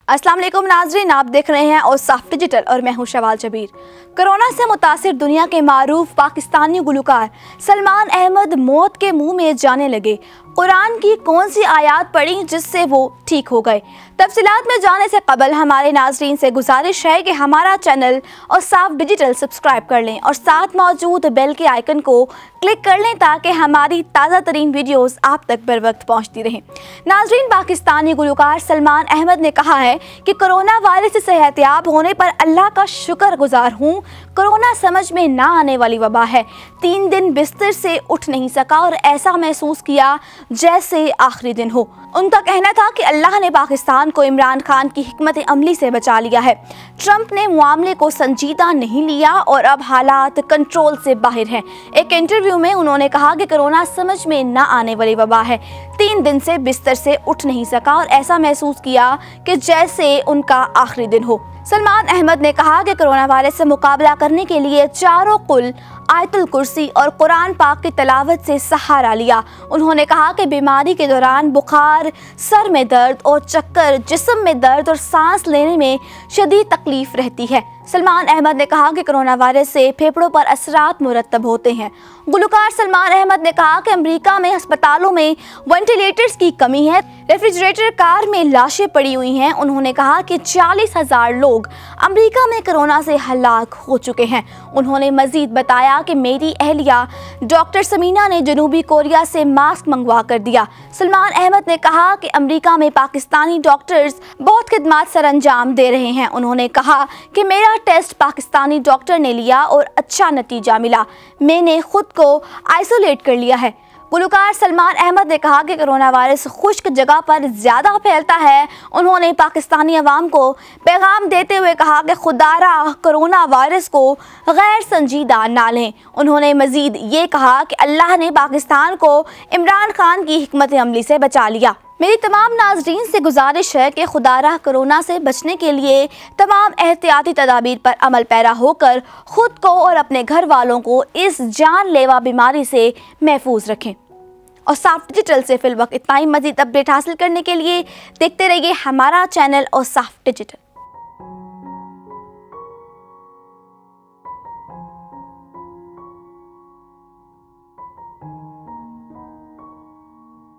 अस्सलाम वालेकुम नाज़रीन, आप देख रहे हैं और साफ डिजिटल और मैं हूं शवाल जबीर। कोरोना से मुतासिर दुनिया के मारूफ पाकिस्तानी गुलकार सलमान अहमद मौत के मुंह में जाने लगे। कुरान की कौन सी आयत पढ़ी जिससे वो ठीक हो गए? तफसीलात में जाने से कबल हमारे नाज़रीन से गुजारिश है कि हमारा चैनल और साफ डिजिटल सब्सक्राइब कर लें और साथ मौजूद बेल के आइकन को क्लिक कर लें ताकि हमारी ताज़ा तरीन वीडियोस आप तक बर वक्त पहुँचती रहें। नाज़रीन, पाकिस्तानी गुलकार सलमान अहमद ने कहा है कि कोरोना वायरस से सेहतयाब होने पर अल्लाह का शुक्रगुजार हूँ। कोरोना समझ में ना आने वाली वबा है। 3 दिन बिस्तर से उठ नहीं सका और ऐसा महसूस किया जैसे आखिरी दिन हो। उनका कहना था कि अल्लाह ने पाकिस्तान को इमरान खान की हिकमत अमली से बचा लिया है। ट्रंप ने मामले को संजीदा नहीं लिया और अब हालात कंट्रोल से बाहर हैं। एक इंटरव्यू में उन्होंने कहा कि कोरोना समझ में न आने वाली वबा है। 3 दिन से बिस्तर से उठ नहीं सका और ऐसा महसूस किया कि जैसे उनका आखिरी दिन हो। सलमान अहमद ने कहा कि कोरोना वायरस से मुकाबला करने के लिए चारों कुल, आयतुल कुर्सी और कुरान पाक की तलावत से सहारा लिया। उन्होंने कहा कि बीमारी के दौरान बुखार, सर में दर्द और चक्कर, जिस्म में दर्द और सांस लेने में शदीद तकलीफ रहती है। सलमान अहमद ने कहा कि कोरोना वायरस से फेफड़ों पर असरात मुरतब होते हैं। गुलकार सलमान अहमद ने कहा कि अमेरिका में अस्पतालों में वेंटिलेटर्स की कमी है, रेफ्रिजरेटर कार में लाशें पड़ी हुई हैं। उन्होंने कहा कि 40,000 लोग अमेरिका में कोरोना से हलाक हो चुके हैं। उन्होंने मजीद बताया कि मेरी अहलिया डॉक्टर समीना ने जनूबी कोरिया से मास्क मंगवा कर दिया। सलमान अहमद ने कहा कि अमेरिका में पाकिस्तानी डॉक्टर्स बहुत खिदमत सर अंजाम दे रहे हैं। उन्होंने कहा कि मेरा टेस्ट पाकिस्तानी डॉक्टर ने लिया और अच्छा नतीजा मिला। मैंने खुद को आइसोलेट कर लिया है। गुलकार सलमान अहमद ने कहा कि कोरोना वायरस खुश्क जगह पर ज़्यादा फैलता है। उन्होंने पाकिस्तानी अवाम को पैगाम देते हुए कहा कि खुदारा कोरोना वायरस को गैर संजीदा ना लें। उन्होंने मज़ीद ये कहा कि अल्लाह ने पाकिस्तान को इमरान खान की हिकमत अमली से बचा लिया। मेरी तमाम नाजरीन से गुजारिश है कि खुदारा कोरोना से बचने के लिए तमाम एहतियाती तदाबीर पर अमल पैरा होकर ख़ुद को और अपने घर वालों को इस जानलेवा बीमारी से महफूज रखें। और साफ डिजिटल से फिलवक्त इतना ही। मज़ीद अपडेट हासिल करने के लिए देखते रहिए हमारा चैनल और साफ डिजिटल।